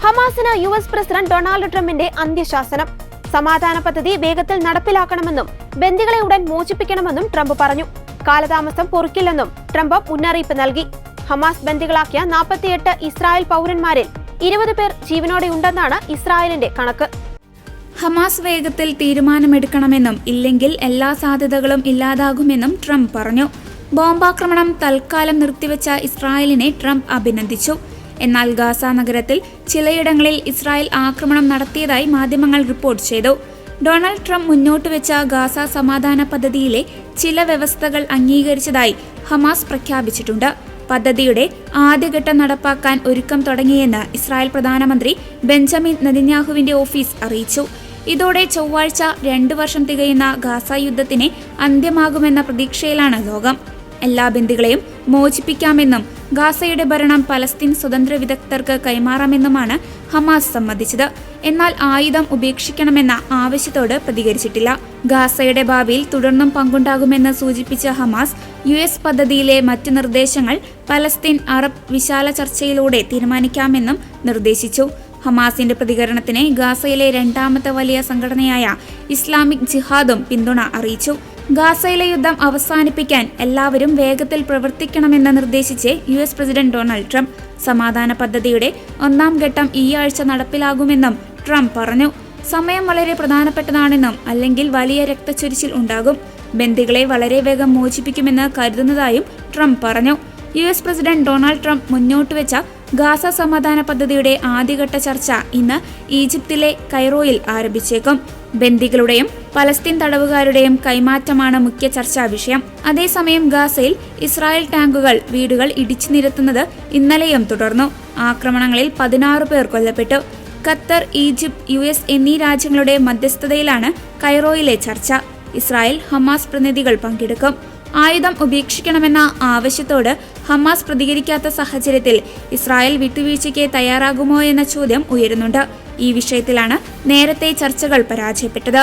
ഹമാസിന് US president Donald ട്രംപിന്റെ അന്ത്യശാസനം. സമാധാന പദ്ധതി വേഗത്തിൽ നടപ്പിലാക്കണമെന്നും ബന്ദികളെ ഉടൻ മോചിപ്പിക്കണമെന്നും ട്രംപ് പറഞ്ഞു. കാലതാമസം പൊറുക്കില്ലെന്നും ട്രംപ് മുന്നറിയിപ്പ് നൽകി. ഹമാസ് ബന്ദികളാക്കിയ 48 ഇസ്രായേൽ പൗരന്മാരിൽ 20 പേർ ജീവനോടെയുണ്ടെന്നാണ് ഇസ്രായേലിന്റെ കണക്ക്. ഹമാസ് വേഗത്തിൽ തീരുമാനമെടുക്കണമെന്നും ഇല്ലെങ്കിൽ എല്ലാ സാധ്യതകളും ഇല്ലാതാകുമെന്നും ട്രംപ് പറഞ്ഞു. ബോംബാക്രമണം തൽക്കാലം നിർത്തിവെച്ച ഇസ്രായേലിനെ ട്രംപ് അഭിനന്ദിച്ചു. എന്നാൽ ഗാസ നഗരത്തിൽ ചിലയിടങ്ങളിൽ ഇസ്രായേൽ ആക്രമണം നടത്തിയതായി മാധ്യമങ്ങൾ റിപ്പോർട്ട് ചെയ്തു. ഡൊണാൾഡ് ട്രംപ് മുന്നോട്ട് വെച്ച ഗാസ സമാധാന പദ്ധതിയിലെ ചില വ്യവസ്ഥകൾ അംഗീകരിച്ചതായി ഹമാസ് പ്രഖ്യാപിച്ചിട്ടുണ്ട്. പദ്ധതിയുടെ ആദ്യഘട്ടം നടപ്പാക്കാൻ ഒരുക്കം തുടങ്ങിയെന്ന് ഇസ്രായേൽ പ്രധാനമന്ത്രി ബെഞ്ചമിൻ നെതന്യാഹുവിന്റെ ഓഫീസ് അറിയിച്ചു. ഇതോടെ ചൊവ്വാഴ്ച 2 വർഷം തികയുന്ന ഗാസ യുദ്ധത്തിന് അന്ത്യമാകുമെന്ന പ്രതീക്ഷയിലാണ് ലോകം. എല്ലാ ബന്ദികളെയും മോചിപ്പിക്കാമെന്നും ഗാസയുടെ ഭരണം പലസ്തീൻ സ്വതന്ത്ര വിദഗ്ധർക്ക് കൈമാറാമെന്നുമാണ് ഹമാസ് സമ്മതിച്ചത്. എന്നാൽ ആയുധം ഉപേക്ഷിക്കണമെന്ന ആവശ്യത്തോട് പ്രതികരിച്ചിട്ടില്ല. ഗാസയുടെ ഭാവിയിൽ തുടർന്നും പങ്കുണ്ടാകുമെന്ന് സൂചിപ്പിച്ച ഹമാസ് US പദ്ധതിയിലെ മറ്റു നിർദ്ദേശങ്ങൾ പലസ്തീൻ അറബ് വിശാല ചർച്ചയിലൂടെ തീരുമാനിക്കാമെന്നും നിർദ്ദേശിച്ചു. ഹമാസിന്റെ പ്രതികരണത്തിന് ഗാസയിലെ 2ാമത്തെ വലിയ സംഘടനയായ ഇസ്ലാമിക് ജിഹാദും പിന്തുണ അറിയിച്ചു. ഗാസയിലെ യുദ്ധം അവസാനിപ്പിക്കാൻ എല്ലാവരും വേഗത്തിൽ പ്രവർത്തിക്കണമെന്ന് നിർദ്ദേശിച്ച് US പ്രസിഡന്റ് ഡൊണാൾഡ് ട്രംപ്. സമാധാന പദ്ധതിയുടെ 1ാം ഘട്ടം ഈ ആഴ്ച നടപ്പിലാകുമെന്നും ട്രംപ് പറഞ്ഞു. സമയം വളരെ പ്രധാനപ്പെട്ടതാണെന്നും അല്ലെങ്കിൽ വലിയ രക്തച്ചൊരിച്ചിൽ ഉണ്ടാകും. ബന്ദികളെ വളരെ വേഗം മോചിപ്പിക്കുമെന്ന് കരുതുന്നതായും ട്രംപ് പറഞ്ഞു. US പ്രസിഡന്റ് ഡൊണാൾഡ് ട്രംപ് മുന്നോട്ട് വെച്ച ഗാസ സമാധാന പദ്ധതിയുടെ ആദ്യഘട്ട ചർച്ച ഇന്ന് ഈജിപ്തിലെ കൈറോയിൽ ആരംഭിച്ചേക്കും. ബന്ദികളുടെയും പലസ്തീൻ തടവുകാരുടെയും കൈമാറ്റമാണ് മുഖ്യ ചർച്ചാ വിഷയം. അതേസമയം ഗാസയിൽ ഇസ്രായേൽ ടാങ്കുകൾ വീടുകൾ ഇടിച്ചു നിരത്തുന്നത് ഇന്നലെയും തുടർന്നു. ആക്രമണങ്ങളിൽ 16 പേർ കൊല്ലപ്പെട്ടു. ഖത്തർ, ഈജിപ്ത്, US എന്നീ രാജ്യങ്ങളുടെ മധ്യസ്ഥതയിലാണ് കൈറോയിലെ ചർച്ച. ഇസ്രായേൽ ഹമാസ് പ്രതിനിധികൾ പങ്കെടുക്കും. ആയുധം ഉപേക്ഷിക്കണമെന്ന ആവശ്യത്തോട് ഹമാസ് പ്രതികരിക്കാത്ത സാഹചര്യത്തിൽ ഇസ്രായേൽ വിട്ടുവീഴ്ചയ്ക്ക് തയ്യാറാകുമോ എന്ന ചോദ്യം ഉയരുന്നുണ്ട്. ഈ വിഷയത്തിലാണ് നേരത്തെ ചർച്ചകൾ പരാജയപ്പെട്ടത്.